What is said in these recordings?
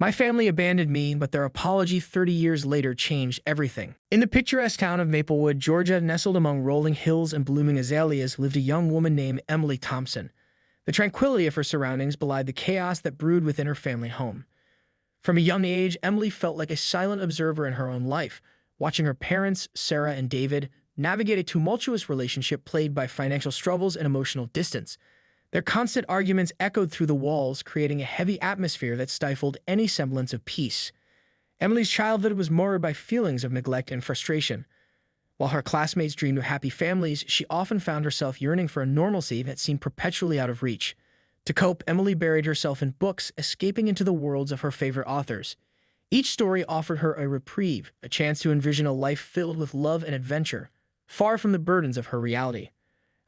My family abandoned me, but their apology 30 years later changed everything. In the picturesque town of Maplewood, Georgia, nestled among rolling hills and blooming azaleas, lived a young woman named Emily Thompson. The tranquility of her surroundings belied the chaos that brewed within her family home. From a young age, Emily felt like a silent observer in her own life, watching her parents, Sarah and David, navigate a tumultuous relationship plagued by financial struggles and emotional distance. Their constant arguments echoed through the walls, creating a heavy atmosphere that stifled any semblance of peace. Emily's childhood was marred by feelings of neglect and frustration. While her classmates dreamed of happy families, she often found herself yearning for a normalcy that seemed perpetually out of reach. To cope, Emily buried herself in books, escaping into the worlds of her favorite authors. Each story offered her a reprieve, a chance to envision a life filled with love and adventure, far from the burdens of her reality.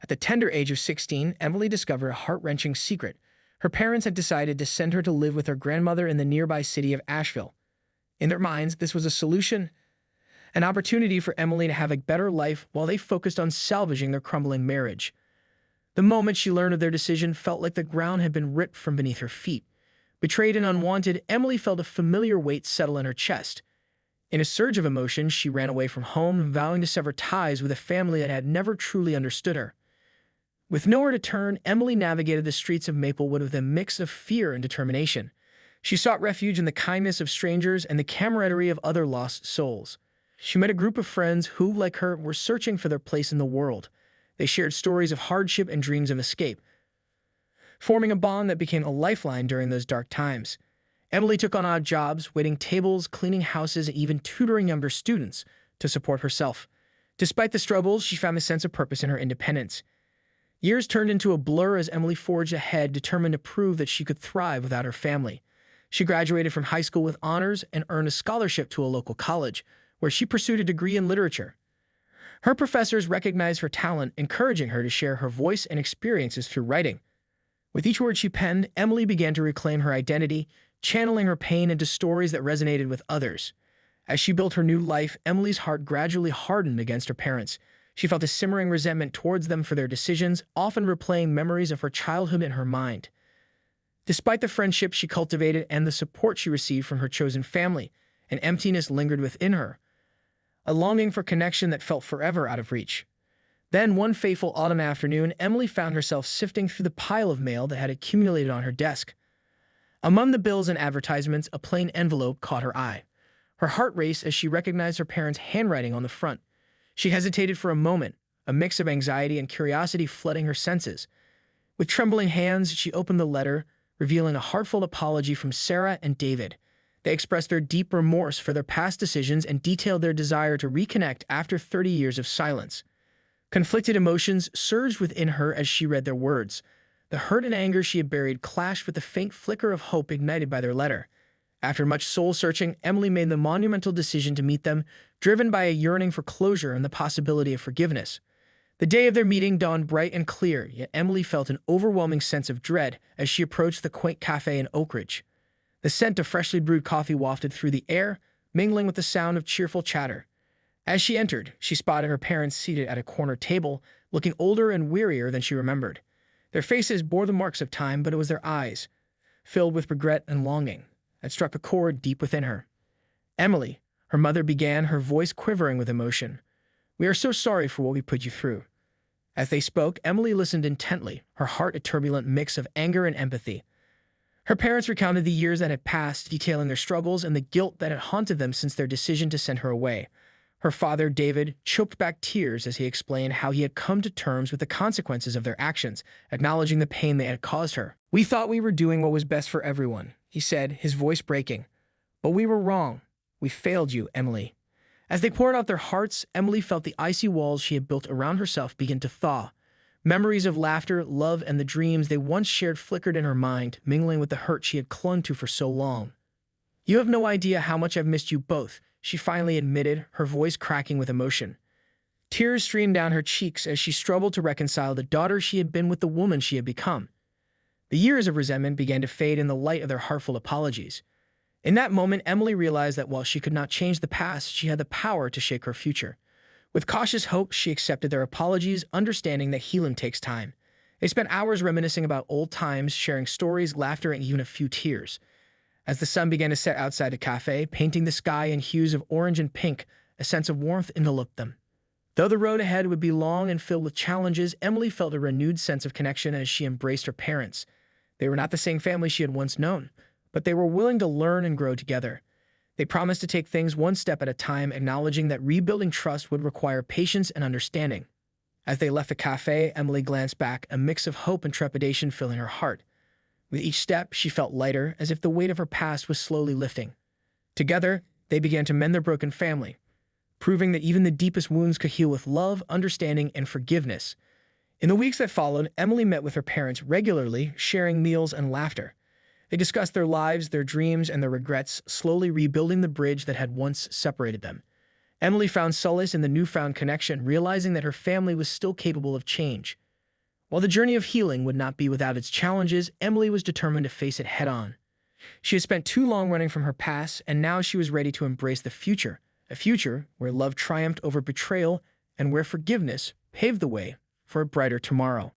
At the tender age of 16, Emily discovered a heart-wrenching secret. Her parents had decided to send her to live with her grandmother in the nearby city of Asheville. In their minds, this was a solution, an opportunity for Emily to have a better life while they focused on salvaging their crumbling marriage. The moment she learned of their decision felt like the ground had been ripped from beneath her feet. Betrayed and unwanted, Emily felt a familiar weight settle in her chest. In a surge of emotion, she ran away from home, vowing to sever ties with a family that had never truly understood her. With nowhere to turn, Emily navigated the streets of Maplewood with a mix of fear and determination. She sought refuge in the kindness of strangers and the camaraderie of other lost souls. She met a group of friends who, like her, were searching for their place in the world. They shared stories of hardship and dreams of escape, forming a bond that became a lifeline during those dark times. Emily took on odd jobs, waiting tables, cleaning houses, and even tutoring younger students to support herself. Despite the struggles, she found a sense of purpose in her independence. Years turned into a blur as Emily forged ahead, determined to prove that she could thrive without her family. She graduated from high school with honors and earned a scholarship to a local college, where she pursued a degree in literature. Her professors recognized her talent, encouraging her to share her voice and experiences through writing. With each word she penned, Emily began to reclaim her identity, channeling her pain into stories that resonated with others. As she built her new life, Emily's heart gradually hardened against her parents. She felt a simmering resentment towards them for their decisions, often replaying memories of her childhood in her mind. Despite the friendship she cultivated and the support she received from her chosen family, an emptiness lingered within her, a longing for connection that felt forever out of reach. Then, one fateful autumn afternoon, Emily found herself sifting through the pile of mail that had accumulated on her desk. Among the bills and advertisements, a plain envelope caught her eye. Her heart raced as she recognized her parents' handwriting on the front. She hesitated for a moment, a mix of anxiety and curiosity flooding her senses. With trembling hands, she opened the letter, revealing a heartfelt apology from Sarah and David. They expressed their deep remorse for their past decisions and detailed their desire to reconnect after 30 years of silence. Conflicted emotions surged within her as she read their words. The hurt and anger she had buried clashed with the faint flicker of hope ignited by their letter. After much soul-searching, Emily made the monumental decision to meet them, driven by a yearning for closure and the possibility of forgiveness. The day of their meeting dawned bright and clear, yet Emily felt an overwhelming sense of dread as she approached the quaint cafe in Oak Ridge. The scent of freshly brewed coffee wafted through the air, mingling with the sound of cheerful chatter. As she entered, she spotted her parents seated at a corner table, looking older and wearier than she remembered. Their faces bore the marks of time, but it was their eyes, filled with regret and longing, that struck a chord deep within her. "Emily," her mother began, her voice quivering with emotion, "we are so sorry for what we put you through." As they spoke, Emily listened intently, her heart a turbulent mix of anger and empathy. Her parents recounted the years that had passed, detailing their struggles and the guilt that had haunted them since their decision to send her away. Her father, David, choked back tears as he explained how he had come to terms with the consequences of their actions, acknowledging the pain they had caused her. "We thought we were doing what was best for everyone," he said, his voice breaking. "But we were wrong. We failed you, Emily." As they poured out their hearts, Emily felt the icy walls she had built around herself begin to thaw. Memories of laughter, love, and the dreams they once shared flickered in her mind, mingling with the hurt she had clung to for so long. "You have no idea how much I've missed you both," she finally admitted, her voice cracking with emotion. Tears streamed down her cheeks as she struggled to reconcile the daughter she had been with the woman she had become. The years of resentment began to fade in the light of their heartfelt apologies. In that moment, Emily realized that while she could not change the past, she had the power to shape her future. With cautious hope, she accepted their apologies, understanding that healing takes time. They spent hours reminiscing about old times, sharing stories, laughter, and even a few tears. As the sun began to set outside the cafe, painting the sky in hues of orange and pink, a sense of warmth enveloped them. Though the road ahead would be long and filled with challenges, Emily felt a renewed sense of connection as she embraced her parents. They were not the same family she had once known, but they were willing to learn and grow together. They promised to take things one step at a time, acknowledging that rebuilding trust would require patience and understanding. As they left the cafe, Emily glanced back, a mix of hope and trepidation filling her heart. With each step, she felt lighter, as if the weight of her past was slowly lifting. Together, they began to mend their broken family, proving that even the deepest wounds could heal with love, understanding, and forgiveness. In the weeks that followed, Emily met with her parents regularly, sharing meals and laughter. They discussed their lives, their dreams, and their regrets, slowly rebuilding the bridge that had once separated them. Emily found solace in the newfound connection, realizing that her family was still capable of change. While the journey of healing would not be without its challenges, Emily was determined to face it head-on. She had spent too long running from her past, and now she was ready to embrace the future, a future where love triumphed over betrayal and where forgiveness paved the way for a brighter tomorrow.